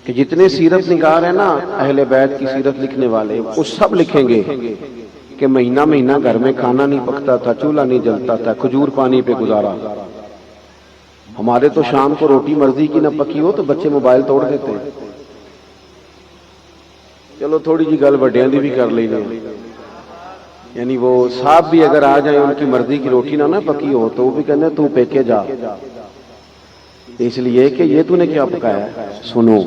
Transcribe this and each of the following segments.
کہ جتنے سیرت نگار ہیں نا اہل بیت کی سیرت لکھنے والے، وہ سب لکھیں گے کہ مہینہ مہینہ گھر میں کھانا نہیں پکتا تھا، چولہا نہیں جلتا تھا، کھجور پانی پہ گزارا۔ ہمارے تو شام کو روٹی مرضی کی نہ پکی ہو تو بچے موبائل توڑ دیتے ہیں۔ چلو تھوڑی جی گل وڈیاں دی بھی کر لیں، یعنی وہ صاحب بھی اگر آ جائیں ان کی مرضی کی روٹی نہ پکی ہو تو وہ بھی کہتے ہیں تو پیکے جا، اس لیے کہ یہ تو نے کیا پکایا ہے۔ سنو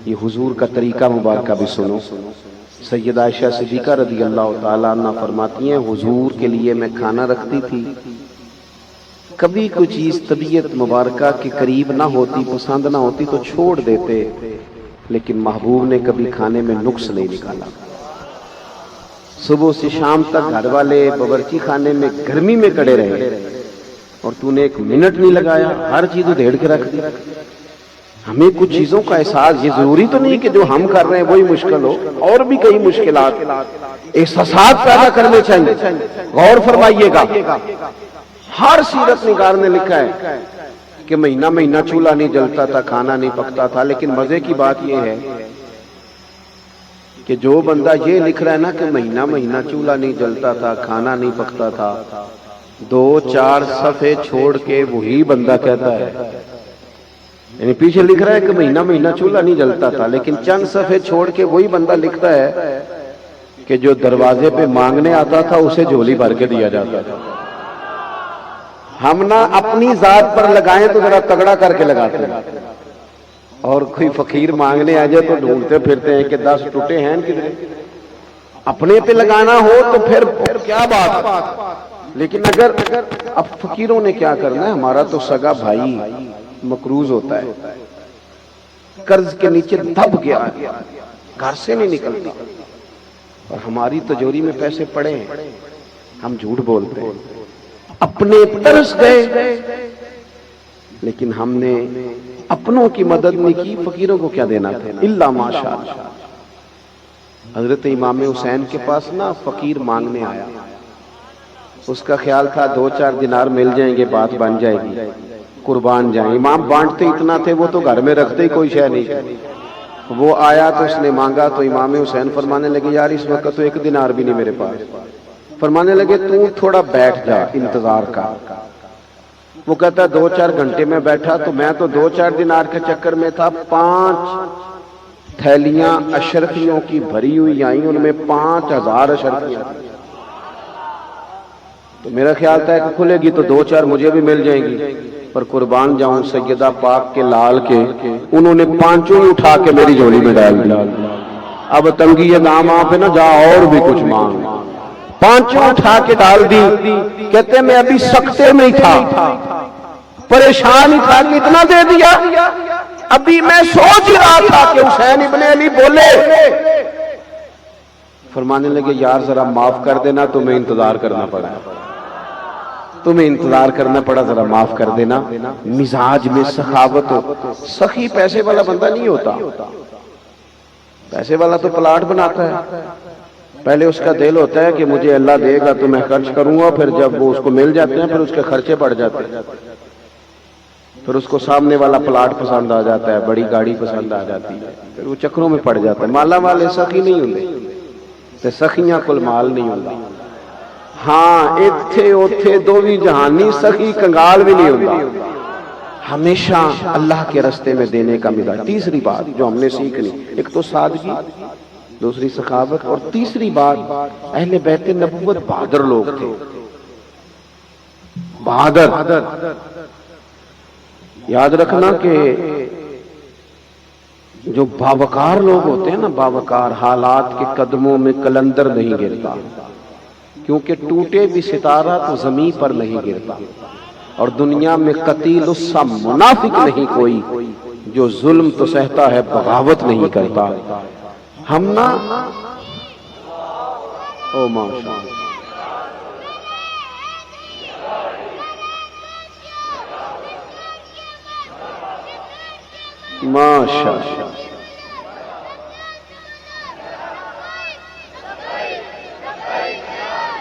یہ حضور کا طریقہ مبارکہ بھی سنو۔ سیدہ عائشہ صدیقہ رضی اللہ تعالیٰ عنہ فرماتی ہیں حضور کے لیے میں کھانا رکھتی تھی، کبھی کوئی چیز طبیعت مبارکہ کے قریب نہ ہوتی، پسند نہ ہوتی تو چھوڑ دیتے، لیکن محبوب نے کبھی کھانے میں نقص نہیں نکالا۔ صبح سے شام تک گھر والے باورچی خانے میں گرمی میں کڑے رہے اور تو نے ایک منٹ نہیں لگایا، ہر چیز ادھیڑ کے رکھ دی۔ ہمیں کچھ چیزوں کا احساس، یہ ضروری تو نہیں کہ جو ہم کر رہے ہیں وہی مشکل ہو، اور بھی کئی مشکلات احساسات پیدا کرنے چاہیے۔ غور فرمائیے گا، ہر سیرت نگار نے لکھا ہے کہ مہینہ مہینہ چولہا نہیں جلتا تھا، کھانا نہیں پکتا تھا، لیکن مزے کی بات یہ ہے کہ جو بندہ یہ لکھ رہا ہے نا کہ مہینہ مہینہ چولہا نہیں جلتا تھا، کھانا نہیں پکتا تھا، 2-4 صفحے چھوڑ کے وہی بندہ کہتا ہے، یعنی پیچھے لکھ رہا ہے کہ مہینہ مہینہ چولہا نہیں جلتا تھا، لیکن چند صفحے چھوڑ کے وہی بندہ لکھتا ہے کہ جو دروازے پہ مانگنے آتا تھا اسے جھولی بھر کے دیا جاتا تھا۔ ہم نہ اپنی ذات پر لگائیں تو ذرا تگڑا کر کے لگاتے ہیں، اور کوئی فقیر مانگنے آ جائے تو ڈھونڈتے پھرتے ہیں کہ 10 ٹوٹے ہیں کدھر۔ اپنے پہ لگانا ہو تو پھر کیا بات ہے، لیکن اگر اب فقیروں نے کیا کرنا ہے، ہمارا تو سگا بھائی مقروض ہوتا ہے، قرض کے نیچے دب گیا ہے، گھر سے نہیں نکلتا، اور ہماری تجوری میں پیسے پڑے ہیں، ہم جھوٹ بولتے ہیں، اپنے ترس گئے، لیکن ہم نے اپنوں کی مدد نہیں کی، فقیروں کو کیا دینا تھا؟ الا ماشاء اللہ۔ حضرت امام حسین کے پاس نا فقیر مانگنے آیا، اس کا خیال تھا 2-4 دینار مل جائیں گے، بات بن جائے گی، قربان جائیں۔ امام بانٹتے اتنا تھے، وہ تو گھر میں رکھتے ہی کوئی شے نہیں تھی۔ وہ آیا تو اس نے مانگا تو امام حسین فرمانے لگے یار اس وقت تو 1 دینار بھی نہیں میرے پاس۔ فرمانے لگے تو تھوڑا بیٹھ جا، انتظار کا۔ وہ کہتا ہے 2-4 گھنٹے میں بیٹھا تو میں تو 2-4 دینار کے چکر میں تھا، 5 تھیلیاں اشرفیوں کی بھری ہوئی آئیں، ان میں 5000 اشرفیاں، تو میرا خیال تھا کہ کھلے گی تو 2-4 مجھے بھی مل جائیں گی، پر قربان جاؤں سیدہ پاک کے لال کے، انہوں نے 5 ہی اٹھا کے میری جھولی میں ڈال دیا۔ اب تنگی دام آپ ہے نا، جا اور بھی کچھ مانگ، 5 اٹھا کے ڈال دی۔ کہتے میں ابھی سکتے میں ہی تھا، پریشان ہی تھا کہ اتنا دے دیا، ابھی میں سوچ رہا تھا کہ حسین ابن علی بولے۔ فرمانے لگے یار ذرا معاف کر دینا، تمہیں انتظار کرنا پڑا، تمہیں انتظار کرنا پڑا، ذرا معاف کر دینا۔ مزاج میں سخاوت ہو، سخی پیسے والا بندہ نہیں ہوتا، پیسے والا تو پلاٹ بناتا ہے، پہلے اس کا دل ہوتا ہے کہ مجھے اللہ دے گا تو میں خرچ کروں گا، پھر جب وہ اس کو مل جاتے ہیں پھر اس کے خرچے بڑھ جاتے ہیں، پھر اس کو سامنے والا پلاٹ پسند آ جاتا ہے، بڑی گاڑی پسند آ جاتی ہے، پھر وہ چکروں میں پڑ جاتا ہے۔ مالا والے سخی نہیں ہوتے، سخیاں کل مال نہیں ہوتا۔ ہاں ایتھے اوتھے دو بھی جہانی سخی کنگال بھی نہیں ہوتا، ہمیشہ اللہ کے رستے میں دینے کا مزاج۔ تیسری بات جو ہم نے سیکھنی، ایک تو سادگی، دوسری سخاوت، اور تیسری بات اہل بیت نبوت بہادر لوگ تھے، بہادر۔ یاد رکھنا کہ جو باوقار لوگ ہوتے ہیں نا، باوقار، حالات کے قدموں میں قلندر نہیں گرتا، کیونکہ ٹوٹے بھی ستارہ تو زمین پر نہیں گرتا، اور دنیا میں قتیل السا منافق نہیں کوئی، جو ظلم تو سہتا ہے بغاوت نہیں کرتا۔ ہم نا او ماشاء ماشاء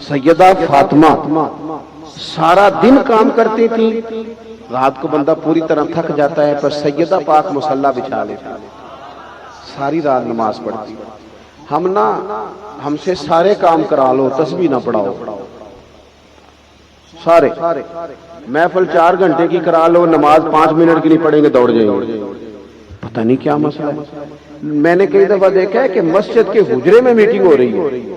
سیدہ فاطمہ سارا دن کام کرتی تھی، رات کو بندہ پوری طرح تھک جاتا ہے، پر سیدہ پاک مصلی بچھا لیتی، ساری رات نماز پڑھتی۔ ہم سے سارے کام کرا لو، تسبیح نہ پڑھاؤ، سارے محفل 4 گھنٹے کی کرا لو، نماز 5 منٹ کی نہیں پڑھیں گے دوڑ جائیں گے، پتہ نہیں کیا مسئلہ ہے۔ میں نے کئی دفعہ دیکھا ہے کہ مسجد کے حجرے میں میٹنگ ہو رہی ہے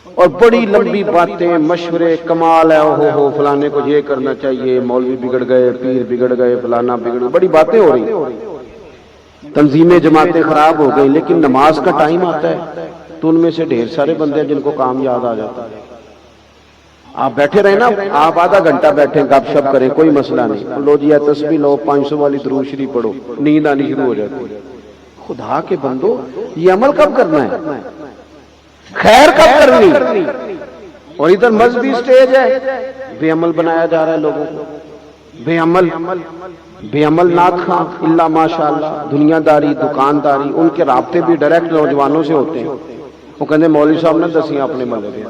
اور بڑی لمبی باتیں، مشورے، کمال ہے، ہو فلانے کو یہ کرنا چاہیے، مولوی بگڑ گئے، پیر بگڑ گئے، فلانا بگڑ گئے، بڑی باتیں ہو رہی ہیں، تنظیمیں جماعتیں خراب ہو گئی، لیکن نماز کا ٹائم آتا ہے تو ان میں سے ڈھیر سارے بندے ہیں جن کو کام یاد آ جاتا ہے۔ آپ بیٹھے رہے نا، آپ آدھا گھنٹہ بیٹھیں، گپ شپ کریں، کوئی مسئلہ نہیں، لو جی تسبیح لو، 500 والی درود شریف پڑھو، نیند آنی شروع ہو جاتی ہے۔ خدا کے بندو، یہ عمل کب کرنا ہے؟ خیر کب کرنی؟ اور ادھر مذہبی سٹیج ہے، بے عمل بنایا جا رہا ہے لوگوں کو، بے عمل نات خواں، اللہ ماشاء اللہ، دنیا داری، دکانداری، ان کے رابطے بھی ڈائریکٹ نوجوانوں سے ہوتے ہیں۔ وہ کہتے ہیں مولوی صاحب نے دسیاں اپنے ملے دیا،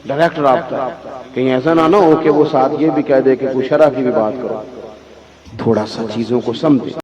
ڈائریکٹ رابطہ، کہیں ایسا نہ ہو کہ وہ ساتھ یہ بھی کہہ دے کہ کوئی شرع کی بھی بات کرو۔ تھوڑا سا چیزوں کو سمجھے۔